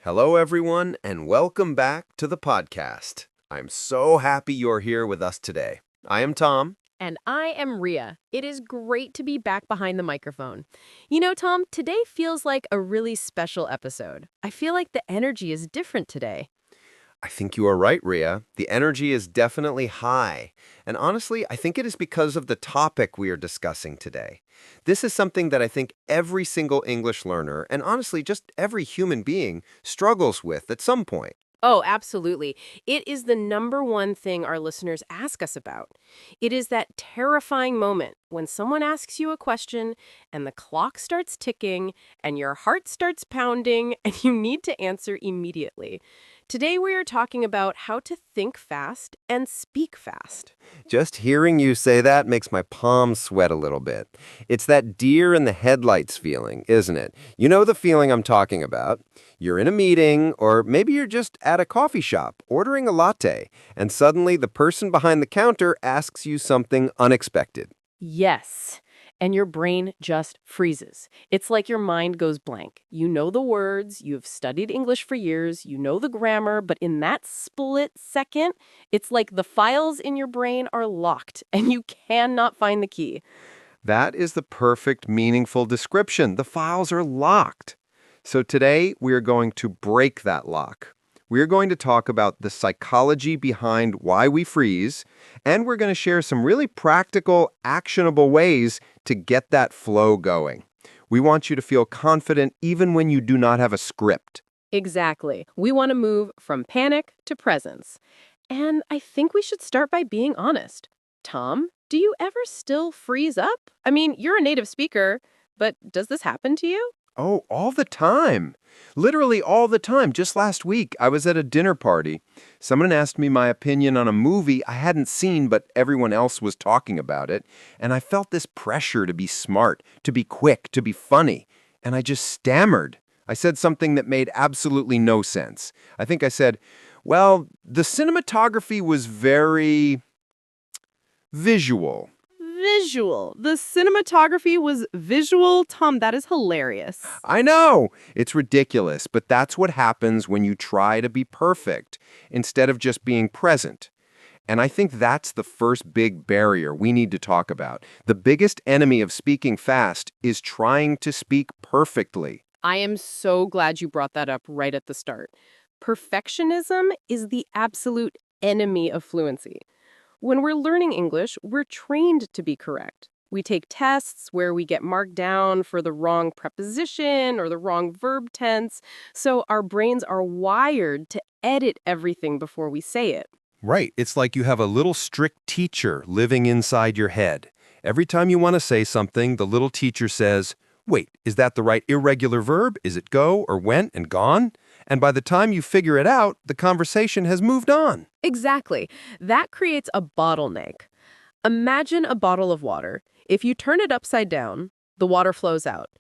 Hello, everyone, and welcome back to the podcast. I'm so happy you're here with us today. I am Tom. And I am Ria. It is great to be back behind the microphone. You know, Tom, today feels like a really special episode. I feel like the energy is different today. I think you are right, Ria. The energy is definitely high. And honestly, I think it is because of the topic we are discussing today. This is something that I think every single English learner, and honestly, just every human being, struggles with at some point. Oh, absolutely. It is the number one thing our listeners ask us about. It is that terrifying moment when someone asks you a question and the clock starts ticking and your heart starts pounding and you need to answer immediately. Today we are talking about how to think fast and speak fast. Just hearing you say that makes my palms sweat a little bit. It's that deer in the headlights feeling, isn't it? You know the feeling I'm talking about. You're in a meeting, or maybe you're just at a coffee shop ordering a latte, and suddenly the person behind the counter asks you something unexpected. Yes. And your brain just freezes. It's like your mind goes blank. You know the words, you've studied English for years, you know the grammar, but in that split second, it's like the files in your brain are locked and you cannot find the key. That is the perfect, meaningful description. The files are locked. So today, we are going to break that lock. We are going to talk about the psychology behind why we freeze, and we're going to share some really practical, actionable ways to get that flow going. We want you to feel confident even when you do not have a script. Exactly. We want to move from panic to presence. And I think we should start by being honest. Tom, do you ever still freeze up? I mean, you're a native speaker, but does this happen to you? Oh, all the time. Literally all the time. Just last week, I was at a dinner party. Someone asked me my opinion on a movie I hadn't seen, but everyone else was talking about it. And I felt this pressure to be smart, to be quick, to be funny. And I just stammered. I said something that made absolutely no sense. I think I said, well, the cinematography was very visual. Visual. The cinematography was visual. Tom, that is hilarious. I know, it's ridiculous, but that's what happens when you try to be perfect instead of just being present. And I think that's the first big barrier we need to talk about. The biggest enemy of speaking fast is trying to speak perfectly. I am so glad you brought that up right at the start. Perfectionism is the absolute enemy of fluency. When we're learning English, we're trained to be correct. We take tests where we get marked down for the wrong preposition or the wrong verb tense, so our brains are wired to edit everything before we say it. Right, it's like you have a little strict teacher living inside your head. Every time you want to say something, the little teacher says, wait, is that the right irregular verb? Is it go or went and gone? And by the time you figure it out, the conversation has moved on. Exactly. That creates a bottleneck. Imagine a bottle of water. If you turn it upside down, the water flows out.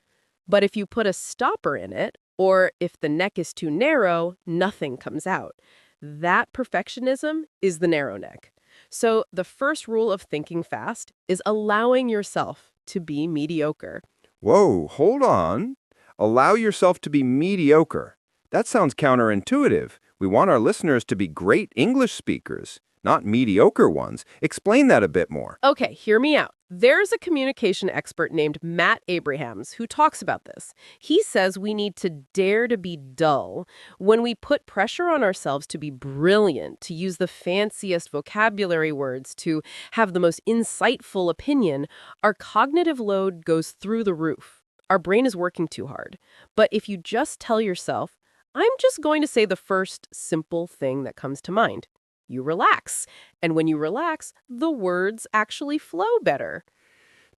But if you put a stopper in it, or if the neck is too narrow, nothing comes out. That perfectionism is the narrow neck. So the first rule of thinking fast is allowing yourself to be mediocre. Whoa, hold on. Allow yourself to be mediocre. That sounds counterintuitive. We want our listeners to be great English speakers, not mediocre ones. Explain that a bit more. Okay, hear me out. There's a communication expert named Matt Abrahams who talks about this. He says we need to dare to be dull. When we put pressure on ourselves to be brilliant, to use the fanciest vocabulary words, to have the most insightful opinion, our cognitive load goes through the roof. Our brain is working too hard. But if you just tell yourself, I'm just going to say the first simple thing that comes to mind, you relax. And when you relax, the words actually flow better.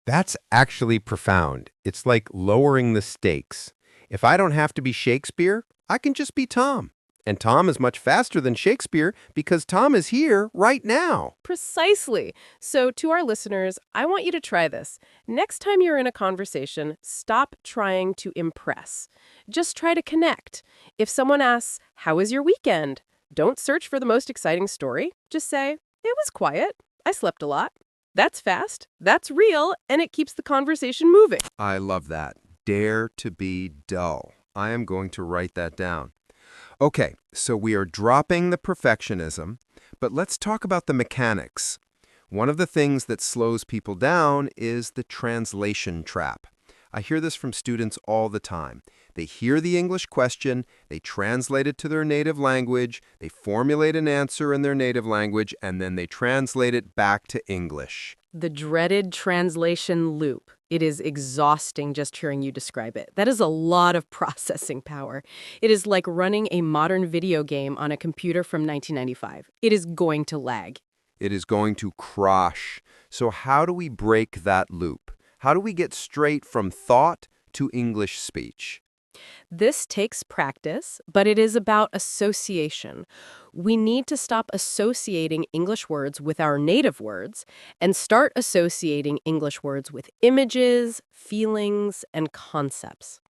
That's actually profound. It's like lowering the stakes. If I don't have to be Shakespeare, I can just be Tom. And Tom is much faster than Shakespeare because Tom is here right now. Precisely. So to our listeners, I want you to try this. Next time you're in a conversation, stop trying to impress. Just try to connect. If someone asks, "How was your weekend?" Don't search for the most exciting story. Just say, "It was quiet. I slept a lot." That's fast, that's real, and it keeps the conversation moving. I love that. Dare to be dull. I am going to write that down. Okay, so we are dropping the perfectionism, but let's talk about the mechanics. One of the things that slows people down is the translation trap. I hear this from students all the time. They hear the English question, they translate it to their native language, they formulate an answer in their native language, and then they translate it back to English. The dreaded translation loop. It is exhausting just hearing you describe it. That is a lot of processing power. It is like running a modern video game on a computer from 1995. It is going to lag. It is going to crash. So how do we break that loop? How do we get straight from thought to English speech? This takes practice, but it is about association. We need to stop associating English words with our native words and start associating English words with images, feelings, and concepts.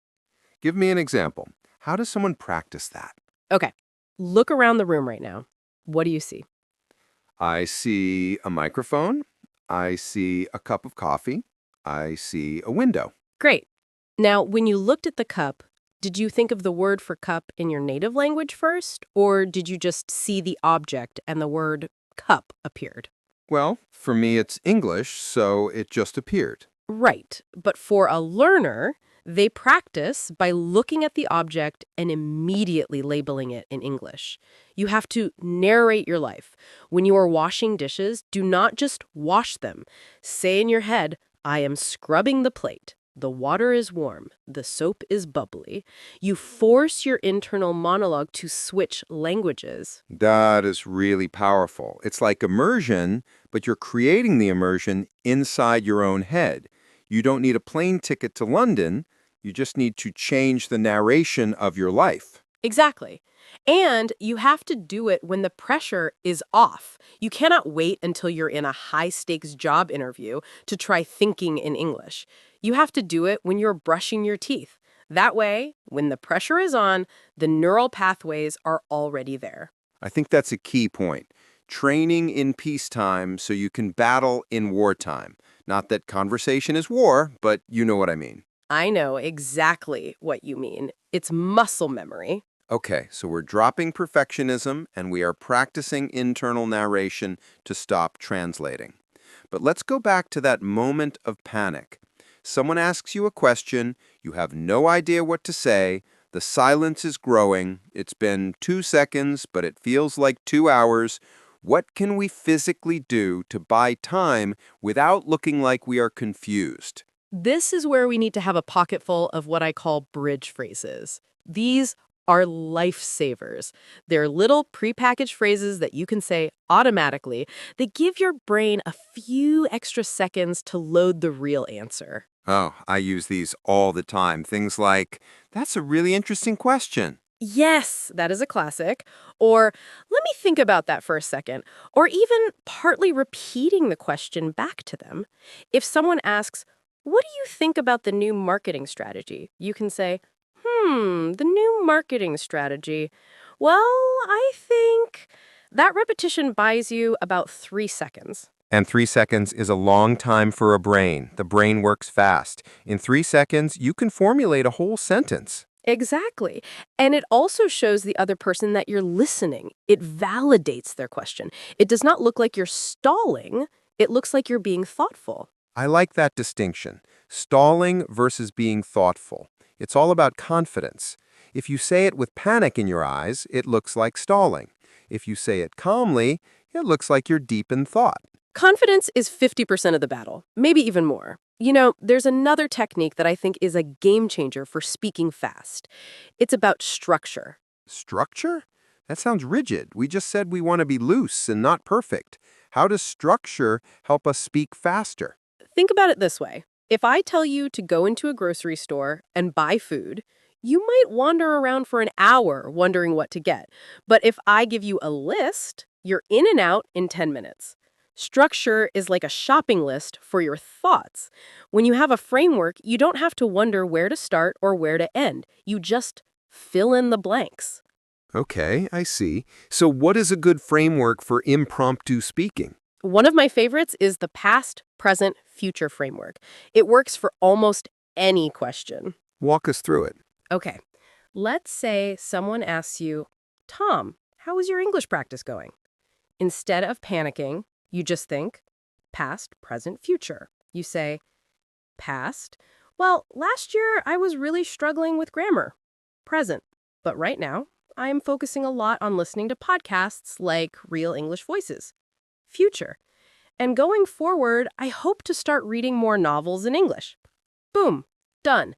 Give me an example. How does someone practice that? Okay, look around the room right now. What do you see? I see a microphone. I see a cup of coffee. I see a window. Great. Now, when you looked at the cup, did you think of the word for cup in your native language first, or did you just see the object and the word cup appeared? Well, for me it's English, so it just appeared. Right. But for a learner, they practice by looking at the object and immediately labeling it in English. You have to narrate your life. When you are washing dishes, do not just wash them. Say in your head, I am scrubbing the plate. The water is warm. The soap is bubbly. You force your internal monologue to switch languages. That is really powerful. It's like immersion, but you're creating the immersion inside your own head. You don't need a plane ticket to London. You just need to change the narration of your life. Exactly. And you have to do it when the pressure is off. You cannot wait until you're in a high-stakes job interview to try thinking in English. You have to do it when you're brushing your teeth. That way, when the pressure is on, the neural pathways are already there. I think that's a key point. Training in peacetime so you can battle in wartime. Not that conversation is war, but you know what I mean. I know exactly what you mean. It's muscle memory. Okay, so we're dropping perfectionism and we are practicing internal narration to stop translating. But let's go back to that moment of panic. Someone asks you a question, you have no idea what to say, the silence is growing, it's been 2 seconds, but it feels like 2 hours. What can we physically do to buy time without looking like we are confused? This is where we need to have a pocket full of what I call bridge phrases. These are lifesavers. They're little prepackaged phrases that you can say automatically. They give your brain a few extra seconds to load the real answer. Oh, I use these all the time. Things like, that's a really interesting question. Yes, that is a classic. Or, let me think about that for a second. Or even partly repeating the question back to them. If someone asks, what do you think about the new marketing strategy? You can say, the new marketing strategy. Well, I think that repetition buys you about 3 seconds. And 3 seconds is a long time for a brain. The brain works fast. In 3 seconds, you can formulate a whole sentence. Exactly. And it also shows the other person that you're listening. It validates their question. It does not look like you're stalling. It looks like you're being thoughtful. I like that distinction. Stalling versus being thoughtful. It's all about confidence. If you say it with panic in your eyes, it looks like stalling. If you say it calmly, it looks like you're deep in thought. Confidence is 50% of the battle, maybe even more. You know, there's another technique that I think is a game changer for speaking fast. It's about structure. Structure? That sounds rigid. We just said we want to be loose and not perfect. How does structure help us speak faster? Think about it this way. If I tell you to go into a grocery store and buy food, you might wander around for an hour wondering what to get. But if I give you a list, you're in and out in 10 minutes. Structure is like a shopping list for your thoughts. When you have a framework, you don't have to wonder where to start or where to end. You just fill in the blanks. Okay, I see. So what is a good framework for impromptu speaking? One of my favorites is the past, present, future framework. It works for almost any question. Walk us through it. Okay, let's say someone asks you, Tom, how is your English practice going? Instead of panicking, you just think past, present, future. You say, past. Well, last year I was really struggling with grammar. Present. But right now, I am focusing a lot on listening to podcasts like Real English Voices. Future. And going forward, I hope to start reading more novels in English. Boom. Done.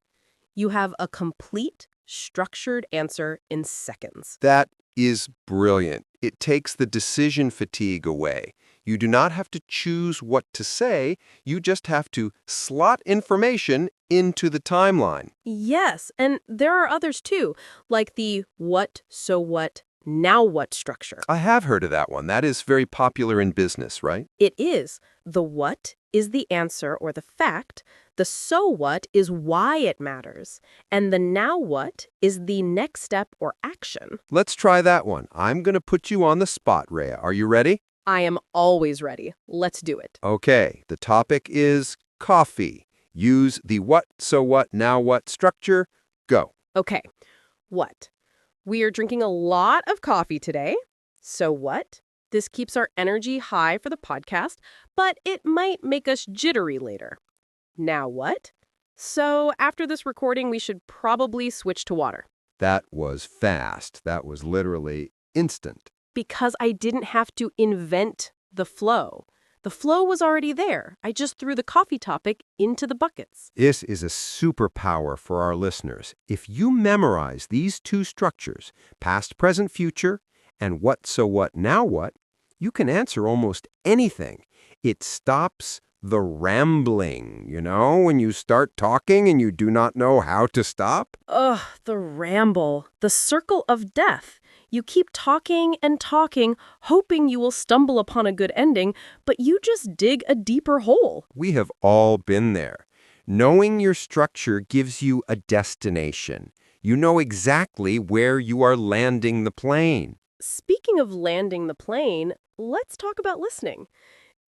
You have a complete, structured answer in seconds. That is brilliant. It takes the decision fatigue away. You do not have to choose what to say, you just have to slot information into the timeline. Yes, and there are others too, like the what, so what, now what structure. I have heard of that one. That is very popular in business, right? It is. The what is the answer or the fact, the so what is why it matters, and the now what is the next step or action. Let's try that one. I'm going to put you on the spot, Rhea. Are you ready? I am always ready. Let's do it. Okay, the topic is coffee. Use the what, so what, now what structure. Go. Okay, what? We are drinking a lot of coffee today. So what? This keeps our energy high for the podcast, but it might make us jittery later. Now what? So after this recording, we should probably switch to water. That was fast. That was literally instant. Because I didn't have to invent the flow. The flow was already there. I just threw the coffee topic into the buckets. This is a superpower for our listeners. If you memorize these two structures, past, present, future, and what, so what, now what, you can answer almost anything. It stops the rambling, when you start talking and you do not know how to stop. Ugh, the ramble. The circle of death. You keep talking and talking, hoping you will stumble upon a good ending, but you just dig a deeper hole. We have all been there. Knowing your structure gives you a destination. You know exactly where you are landing the plane. Speaking of landing the plane, let's talk about listening.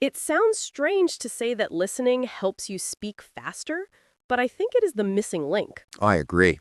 It sounds strange to say that listening helps you speak faster, but I think it is the missing link. I agree.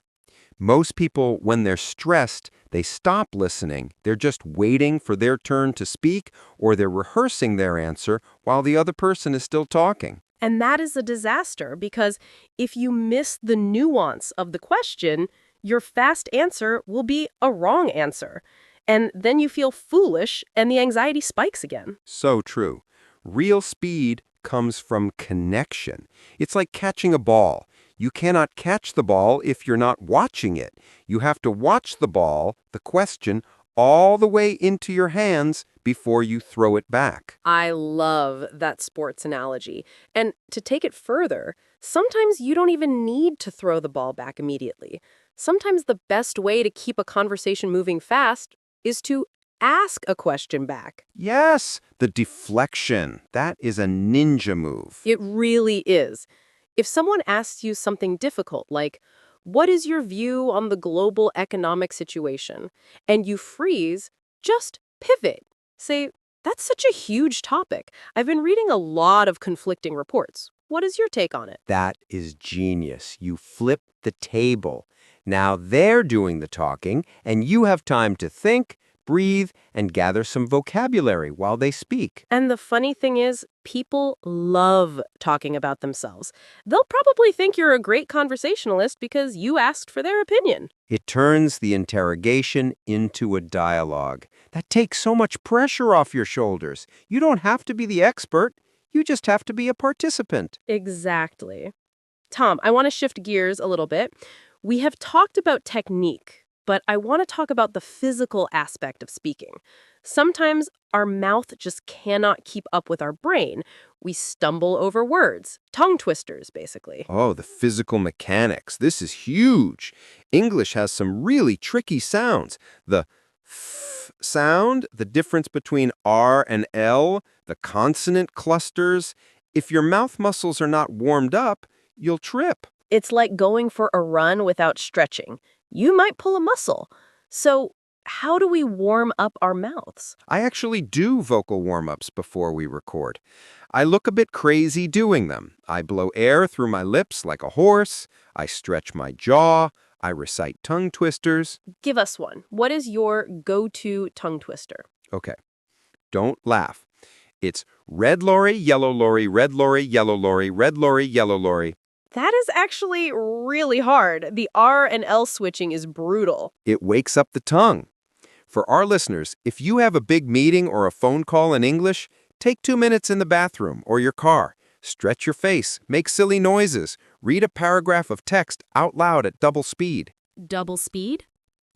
Most people, when they're stressed, they stop listening. They're just waiting for their turn to speak, or they're rehearsing their answer while the other person is still talking. And that is a disaster because if you miss the nuance of the question, your fast answer will be a wrong answer. And then you feel foolish and the anxiety spikes again. So true. Real speed comes from connection. It's like catching a ball. You cannot catch the ball if you're not watching it. You have to watch the ball, the question, all the way into your hands before you throw it back. I love that sports analogy. And to take it further, sometimes you don't even need to throw the ball back immediately. Sometimes the best way to keep a conversation moving fast is to ask a question back. Yes, the deflection. That is a ninja move. It really is. If someone asks you something difficult, like, what is your view on the global economic situation? And you freeze, just pivot. Say, that's such a huge topic. I've been reading a lot of conflicting reports. What is your take on it? That is genius. You flip the table. Now they're doing the talking, and you have time to think, breathe, and gather some vocabulary while they speak. And the funny thing is, people love talking about themselves. They'll probably think you're a great conversationalist because you asked for their opinion. It turns the interrogation into a dialogue. That takes so much pressure off your shoulders. You don't have to be the expert. You just have to be a participant. Exactly. Tom, I want to shift gears a little bit. We have talked about technique, but I want to talk about the physical aspect of speaking. Sometimes our mouth just cannot keep up with our brain. We stumble over words, tongue twisters, basically. Oh, the physical mechanics. This is huge. English has some really tricky sounds. The f sound, the difference between R and L, the consonant clusters. If your mouth muscles are not warmed up, you'll trip. It's like going for a run without stretching. You might pull a muscle. So how do we warm up our mouths? I actually do vocal warm-ups before we record. I look a bit crazy doing them. I blow air through my lips like a horse. I stretch my jaw. I recite tongue twisters. Give us one. What is your go-to tongue twister? Okay, don't laugh. It's red lorry, yellow lorry, red lorry, yellow lorry, red lorry, yellow lorry. That is actually really hard. The R and L switching is brutal. It wakes up the tongue. For our listeners, if you have a big meeting or a phone call in English, take 2 minutes in the bathroom or your car. Stretch your face, make silly noises, read a paragraph of text out loud at double speed. Double speed?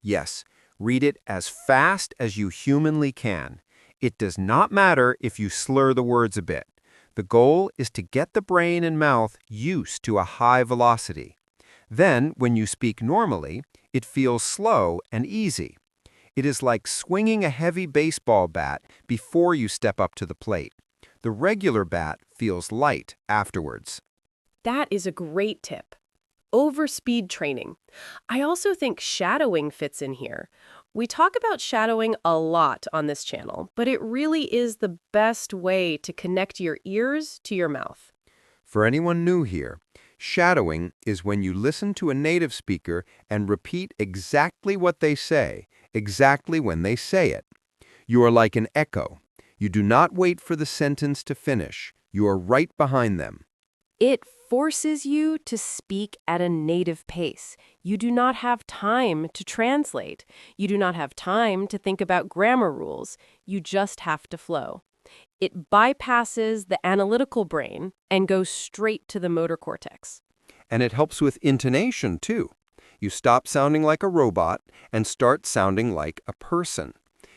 Yes, read it as fast as you humanly can. It does not matter if you slur the words a bit. The goal is to get the brain and mouth used to a high velocity. Then, when you speak normally, it feels slow and easy. It is like swinging a heavy baseball bat before you step up to the plate. The regular bat feels light afterwards. That is a great tip. Overspeed training. I also think shadowing fits in here. We talk about shadowing a lot on this channel, but it really is the best way to connect your ears to your mouth. For anyone new here, shadowing is when you listen to a native speaker and repeat exactly what they say, exactly when they say it. You are like an echo. You do not wait for the sentence to finish. You are right behind them. It forces you to speak at a native pace. You do not have time to translate. You do not have time to think about grammar rules. You just have to flow. It bypasses the analytical brain and goes straight to the motor cortex. And it helps with intonation, too. You stop sounding like a robot and start sounding like a person.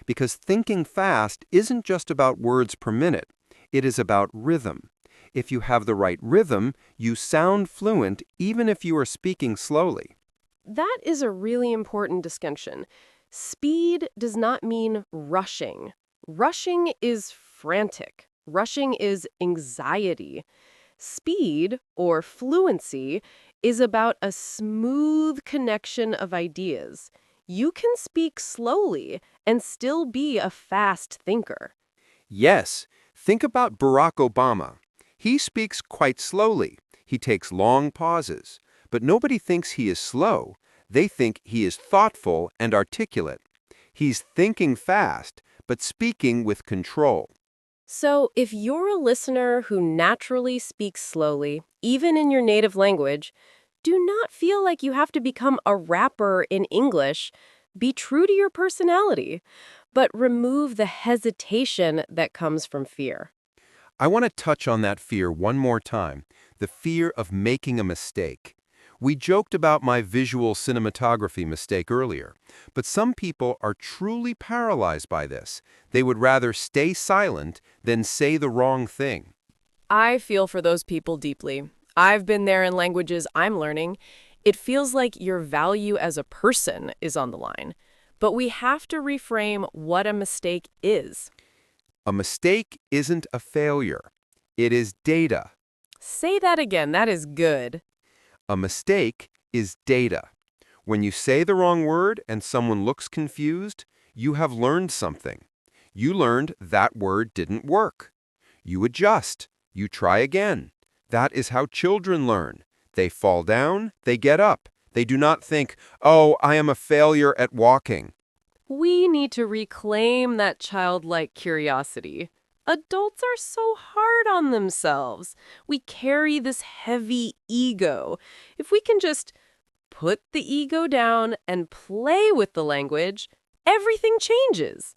Because thinking fast isn't just about words per minute. It is about rhythm. If you have the right rhythm, you sound fluent even if you are speaking slowly. That is a really important distinction. Speed does not mean rushing. Rushing is frantic. Rushing is anxiety. Speed, or fluency, is about a smooth connection of ideas. You can speak slowly and still be a fast thinker. Yes, think about Barack Obama. He speaks quite slowly. He takes long pauses. But nobody thinks he is slow. They think he is thoughtful and articulate. He's thinking fast, but speaking with control. So, if you're a listener who naturally speaks slowly, even in your native language, do not feel like you have to become a rapper in English. Be true to your personality, but remove the hesitation that comes from fear. I want to touch on that fear one more time, the fear of making a mistake. We joked about my visual cinematography mistake earlier, but some people are truly paralyzed by this. They would rather stay silent than say the wrong thing. I feel for those people deeply. I've been there in languages I'm learning. It feels like your value as a person is on the line. But we have to reframe what a mistake is. A mistake isn't a failure. It is data. Say that again. That is good. A mistake is data. When you say the wrong word and someone looks confused, you have learned something. You learned that word didn't work. You adjust. You try again. That is how children learn. They fall down, they get up. They do not think, "Oh, I am a failure at walking." We need to reclaim that childlike curiosity. Adults are so hard on themselves. We carry this heavy ego. If we can just put the ego down and play with the language, everything changes.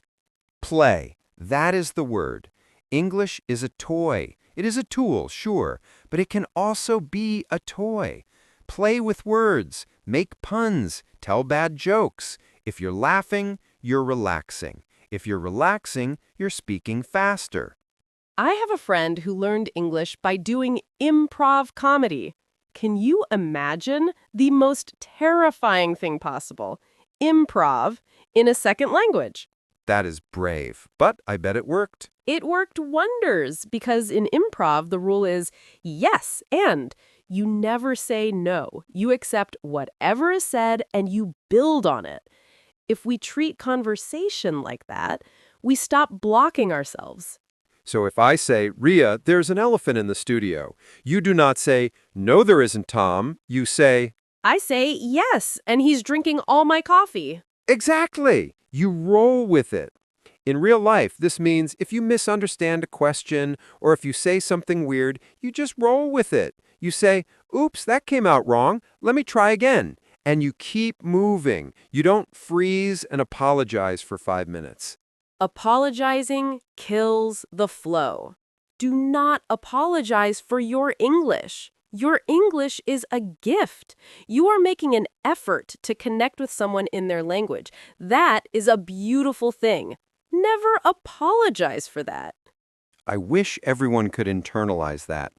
Play. That is the word. English is a toy. It is a tool, sure, but it can also be a toy. Play with words, make puns, tell bad jokes. If you're laughing, you're relaxing. If you're relaxing, you're speaking faster. I have a friend who learned English by doing improv comedy. Can you imagine the most terrifying thing possible? Improv in a second language. That is brave, but I bet it worked. It worked wonders because in improv, the rule is yes, and you never say no. You accept whatever is said and you build on it. If we treat conversation like that, we stop blocking ourselves. So if I say, "Ria, there's an elephant in the studio," you do not say, "No, there isn't, Tom." You say, I say yes, and he's drinking all my coffee. Exactly. You roll with it. In real life, this means if you misunderstand a question or if you say something weird, you just roll with it. You say, oops, that came out wrong. Let me try again. And you keep moving. You don't freeze and apologize for 5 minutes. Apologizing kills the flow. Do not apologize for your English. Your English is a gift. You are making an effort to connect with someone in their language. That is a beautiful thing. Never apologize for that. I wish everyone could internalize that.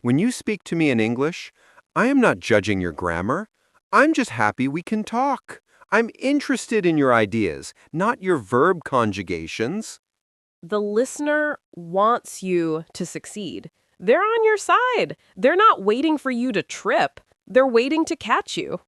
When you speak to me in English, I am not judging your grammar. I'm just happy we can talk. I'm interested in your ideas, not your verb conjugations. The listener wants you to succeed. They're on your side. They're not waiting for you to trip. They're waiting to catch you.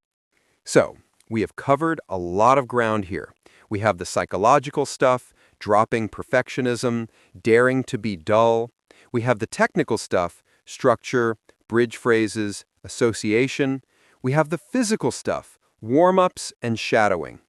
So, we have covered a lot of ground here. We have the psychological stuff, dropping perfectionism, daring to be dull. We have the technical stuff, structure, bridge phrases, association. We have the physical stuff, warm-ups and shadowing.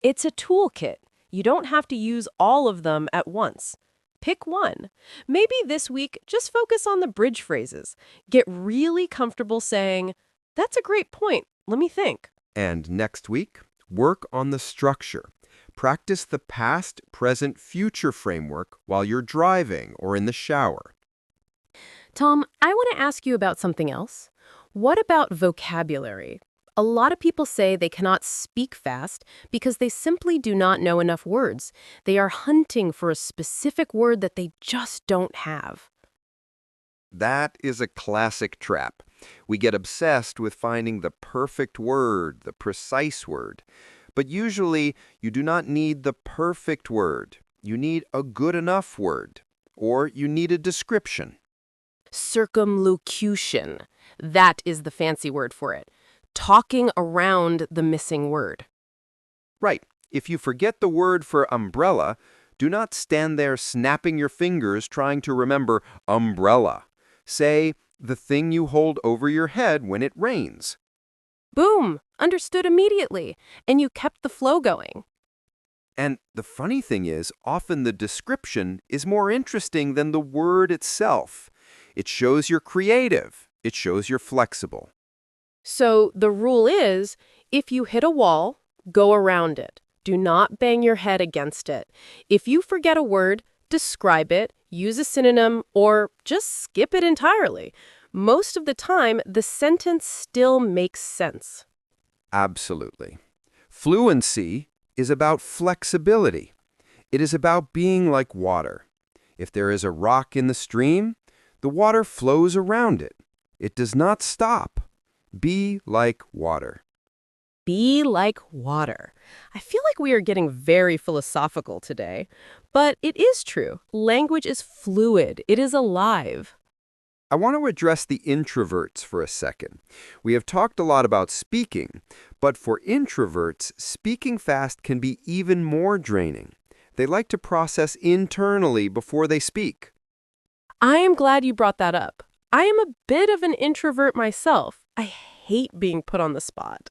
It's a toolkit. You don't have to use all of them at once. Pick one. Maybe this week, just focus on the bridge phrases. Get really comfortable saying, "That's a great point. Let me think." And next week, work on the structure. Practice the past, present, future framework while you're driving or in the shower. Tom, I want to ask you about something else. What about vocabulary? A lot of people say they cannot speak fast because they simply do not know enough words. They are hunting for a specific word that they just don't have. That is a classic trap. We get obsessed with finding the perfect word, the precise word. But usually, you do not need the perfect word. You need a good enough word. Or you need a description. Circumlocution. That is the fancy word for it. Talking around the missing word. Right. If you forget the word for umbrella, do not stand there snapping your fingers trying to remember umbrella. Say, the thing you hold over your head when it rains. Boom! Understood immediately. And you kept the flow going. And the funny thing is, often the description is more interesting than the word itself. It shows you're creative. It shows you're flexible. So the rule is, if you hit a wall, go around it. Do not bang your head against it. If you forget a word, describe it, use a synonym, or just skip it entirely. Most of the time, the sentence still makes sense. Absolutely. Fluency is about flexibility. It is about being like water. If there is a rock in the stream, the water flows around it. It does not stop. Be like water. Be like water. I feel like we are getting very philosophical today. But it is true. Language is fluid. It is alive. I want to address the introverts for a second. We have talked a lot about speaking, but for introverts, speaking fast can be even more draining. They like to process internally before they speak. I am glad you brought that up. I am a bit of an introvert myself. I hate being put on the spot.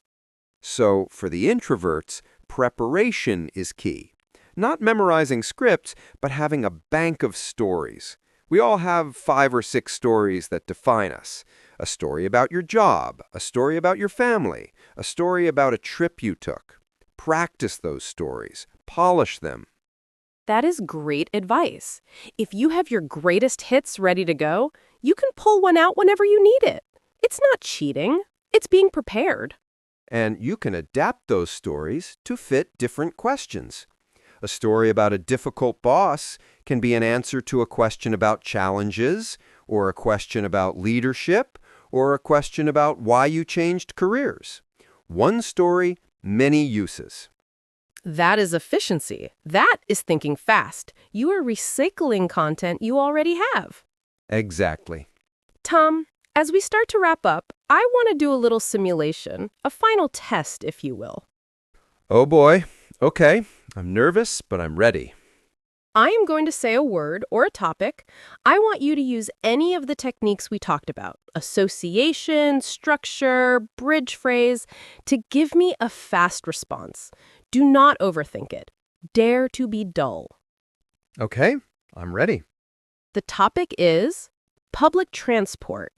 So, for the introverts, preparation is key. Not memorizing scripts, but having a bank of stories. We all have 5 or 6 stories that define us. A story about your job, a story about your family, a story about a trip you took. Practice those stories. Polish them. That is great advice. If you have your greatest hits ready to go, you can pull one out whenever you need it. It's not cheating. It's being prepared. And you can adapt those stories to fit different questions. A story about a difficult boss can be an answer to a question about challenges, or a question about leadership, or a question about why you changed careers. One story, many uses. That is efficiency. That is thinking fast. You are recycling content you already have. Exactly. Tom, as we start to wrap up, I want to do a little simulation, a final test, if you will. Oh boy. Okay. I'm nervous, but I'm ready. I am going to say a word or a topic. I want you to use any of the techniques we talked about, association, structure, bridge phrase, to give me a fast response. Do not overthink it. Dare to be dull. Okay, I'm ready. The topic is public transport.